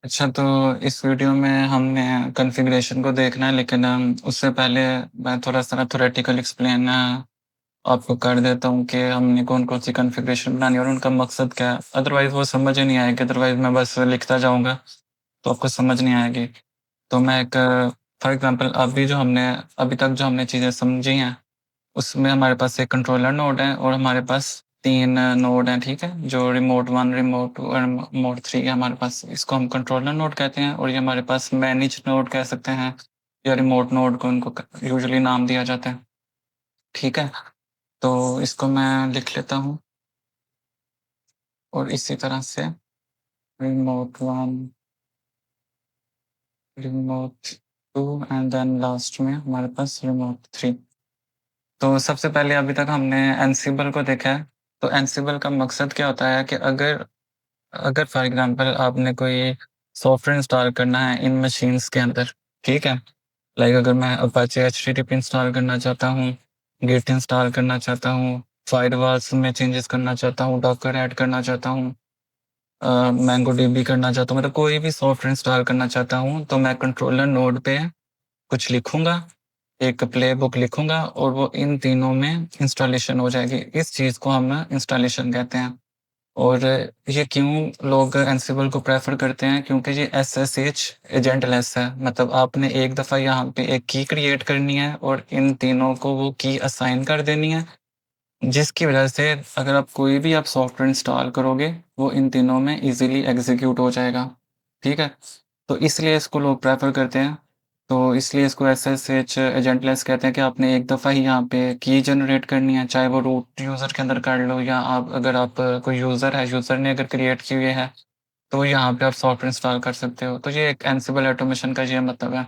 अच्छा, तो इस वीडियो में हमने कॉन्फ़िगरेशन को देखना है, लेकिन उससे पहले मैं थोड़ा-सा थ्योरेटिकल एक्सप्लेन आपको कर देता हूँ कि हमने कौन-कौन सी कॉन्फ़िगरेशन बनानी है और उनका मकसद क्या है। अदरवाइज़ वो समझ ही नहीं आएगी, अदरवाइज़ मैं बस लिखता जाऊँगा, तो आपको समझ नहीं आएगी। तो मैं एक फॉर एग्ज़ाम्पल अभी तक जो हमने चीज़ें समझी हैं, उसमें हमारे पास एक कंट्रोलर नोड है और हमारे पास 3 नोड हैं, ठीक है? जो रिमोट 1, रिमोट 2 और मोड 3 है हमारे पास। इसको हम कंट्रोलर नोड कहते हैं और ये हमारे पास मैनेज नोड कह सकते हैं या रिमोट नोड को इनको क यूजुअली नाम दिया जाता है, ठीक है? तो इसको मैं लिख लेता हूँ और इसी तरह से remote 1, remote 2 and then last में हमारे पास रिमोट 3। तो सबसे पहले अभी तक हमने एनसिबल को देखा है। तो एनसिबल का मकसद क्या होता है कि अगर अगर फॉर एग्ज़ाम्पल आपने कोई सॉफ्टवेयर इंस्टॉल करना है इन मशीन्स के अंदर, ठीक है? लाइक अगर मैं अपाचे एचटीटीपी इंस्टॉल करना चाहता हूँ, गिट इंस्टॉल करना चाहता हूँ, फायरवॉल्स में चेंजेस करना चाहता हूँ, डॉकर ऐड करना चाहता हूँ, मोंगोडीबी करना चाहता हूँ, मतलब कोई भी सॉफ्टवेयर इंस्टॉल करना चाहता हूँ, तो मैं कंट्रोलर नोड पे कुछ लिखूँगा, एक प्लेबुक लिखूँगा और वो इन तीनों में इंस्टॉलेशन हो जाएगी। इस चीज़ को हम इंस्टॉलेशन कहते हैं। और ये क्यों लोग एंसिबल को प्रेफ़र करते हैं, क्योंकि ये एसएसएच एजेंटलेस है। मतलब आपने एक दफ़ा यहाँ पे एक की क्रिएट करनी है और इन तीनों को वो की असाइन कर देनी है, जिसकी वजह से अगर आप कोई भी आप सॉफ्टवेयर इंस्टॉल करोगे, वो इन तीनों में ईज़िली एग्ज़ीक्यूट हो जाएगा, ठीक है? तो इसलिए इसको लोग प्रेफ़र करते हैं। तो इसलिए इसको एसएसएच एजेंटलेस कहते हैं कि आपने एक दफ़ा ही यहाँ पे की जनरेट करनी है, चाहे वो रूट यूज़र के अंदर कर लो या आप कोई यूज़र है, यूज़र ने अगर क्रिएट की हुई है, तो यहाँ पे आप सॉफ्टवेयर इंस्टॉल कर सकते हो। तो ये एक एंसिबल ऑटोमेशन का ये मतलब है।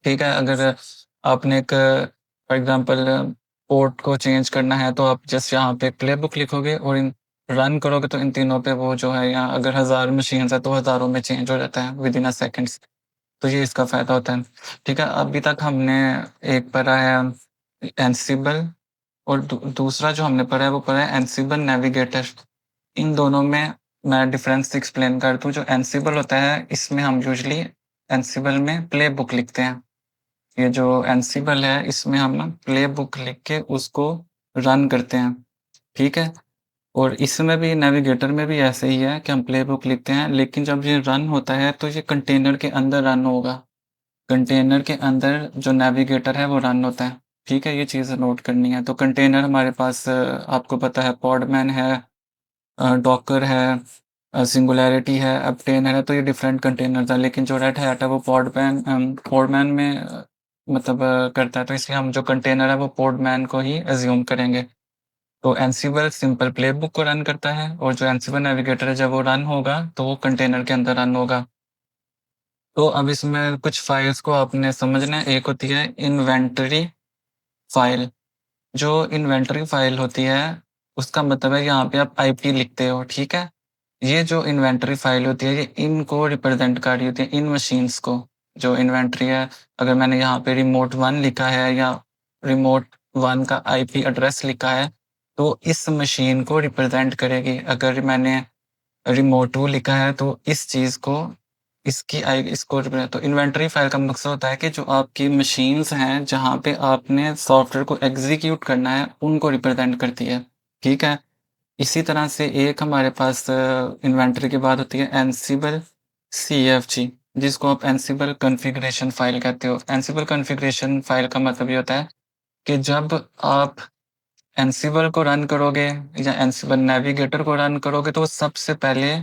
ठीक है, अगर आपने एक फॉर एग्ज़ाम्पल पोर्ट को चेंज करना है, तो आप जस्ट यहाँ पे प्लेबुक लिखोगे और इन रन करोगे, तो इन तीनों पे वो जो है, यहाँ अगर 1000 मशीन्स हैं, तो हज़ारों में चेंज हो जाता है विदिन अ सेकंड्स। तो ये इसका फ़ायदा होता है। ठीक है, अभी तक हमने एक पढ़ा है एंसिबल और दूसरा जो हमने पढ़ा है, वो पढ़ा है एंसिबल नेविगेटर। इन दोनों में मैं डिफ़रेंस एक्सप्लेन कर दूँ। जो एंसिबल होता है, इसमें हम यूजुअली एंसिबल में प्लेबुक लिखते हैं। ये जो एनसिबल है, इसमें हम ना प्ले बुक लिख के उसको रन करते हैं, ठीक है? और इसमें भी नेविगेटर में भी ऐसे ही है कि हम प्ले बुक लिखते हैं, लेकिन जब ये रन होता है तो ये कंटेनर के अंदर रन होगा। कंटेनर के अंदर जो नेविगेटर है वो रन होता है, ठीक है? ये चीज़ नोट करनी है। तो कंटेनर हमारे पास आपको पता है पॉडमैन है, डॉकर है, सिंगुलैरिटी है, अपटेन है, तो ये डिफरेंट कंटेनर्स हैं। लेकिन जो रेड हैट है वो पॉडमैन में मतलब करता है, तो इसलिए हम जो कंटेनर है वो पॉडमैन को ही अज़्यूम करेंगे। तो एंसिबल सिंपल प्लेबुक को रन करता है और जो एंसिबल नेविगेटर है, जब वो रन होगा तो वो कंटेनर के अंदर रन होगा। तो अब इसमें कुछ फाइल्स को आपने समझना है। एक होती है इन्वेंटरी फाइल। जो इन्वेंटरी फाइल होती है, उसका मतलब है यहाँ पे आप आईपी लिखते हो, ठीक है? ये जो इन्वेंटरी फाइल होती है, ये इनको रिप्रेज़ेंट कर रही होती है, इन मशीन्स को। जो इन्वेंटरी है, अगर मैंने यहाँ पे रिमोट 1 लिखा है या रिमोट 1 का आईपी एड्रेस लिखा है, तो इस मशीन को रिप्रेज़ेंट करेगी। अगर मैंने रिमोट 2 लिखा है, तो इस चीज़ को इसको तो इन्वेंटरी फाइल का मकसद होता है कि जो आपकी मशीन्स हैं, जहाँ पे आपने सॉफ्टवेयर को एग्ज़ीक्यूट करना है, उनको रिप्रेज़ेंट करती है, ठीक है? इसी तरह से एक हमारे पास इन्वेंटरी के बाद होती है एनसिबल सीएफजी, जिसको आप एनसिबल कॉन्फ़िगरेशन फ़ाइल कहते हो। एनसिबल कॉन्फ़िगरेशन फ़ाइल का मतलब ये होता है कि जब आप एनसिबल को रन करोगे या एनसिबल नेविगेटर को रन करोगे, तो सबसे पहले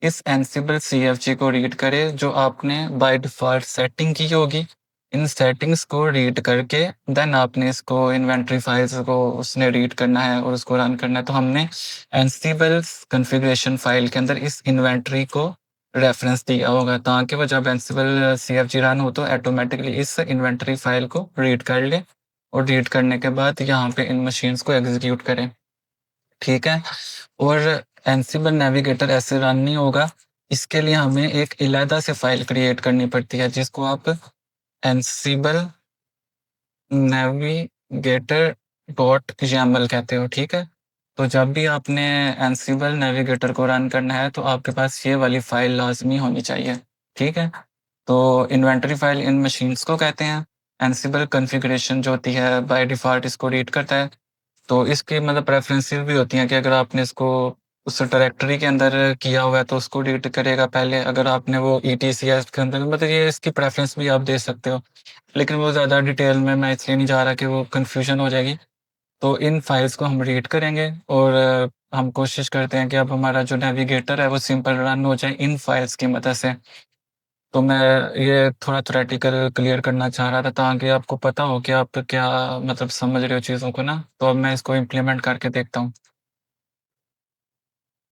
इस एनसिबल सीएफजी को रीड करे, जो आपने बाय डिफ़ॉल्ट सेटिंग की होगी। इन सेटिंग्स को रीड करके देन आपने इसको इन्वेंटरी फाइल्स को उसने रीड करना है और उसको रन करना है। तो हमने एनसिबल कॉन्फ़िगरेशन फ़ाइल के अंदर इस इन्वेंटरी को रेफ़रेंस दिया होगा, ताकि वो जब एनसिबल सीएफजी रन हो तो ऑटोमैटिकली इस इन्वेंटरी फ़ाइल को रीड कर ले और रीड करने के बाद यहाँ पे इन मशीन्स को एग्ज़ीक्यूट करें, ठीक है? और एनसिबल नेविगेटर ऐसे रन नहीं होगा, इसके लिए हमें एक अलहदा से फ़ाइल क्रिएट करनी पड़ती है, जिसको आप एनसिबल नेविगेटर डॉट यैमल कहते हो, ठीक है? तो जब भी आपने एनसिबल नेविगेटर को रन करना है, तो आपके पास ये वाली फ़ाइल लाज़मी होनी चाहिए। ठीक है? तो इन्वेंटरी फ़ाइल इन मशीन्स को कहते हैं। एनसिबल कॉन्फ़िगरेशन जो होती है बाय डिफ़ॉल्ट इसको रीड करता है। तो इसकी मतलब प्रेफ़रेंसेस भी होती हैं कि अगर आपने इसको उस डायरेक्टरी के अंदर किया हुआ है तो उसको रीड करेगा पहले, अगर आपने वो ईटीसीएस के अंदर मतलब ये इसकी प्रेफ़रेंस भी आप दे सकते हो। लेकिन वो ज़्यादा डिटेल में मैं इसलिए नहीं जा रहा कि वो कन्फ्यूज़न हो जाएगी। तो इन फाइल्स को हम रीड करेंगे और हम कोशिश करते हैं कि अब हमारा जो नेविगेटर है वो सिंपल रन हो जाए इन फाइल्स की मदद से। तो मैं ये थोड़ा थ्योरेटिकल क्लियर करना चाह रहा था ताकि आपको पता हो कि आप क्या मतलब समझ रहे हो चीज़ों को ना, तो अब मैं इसको इम्प्लीमेंट करके देखता हूँ।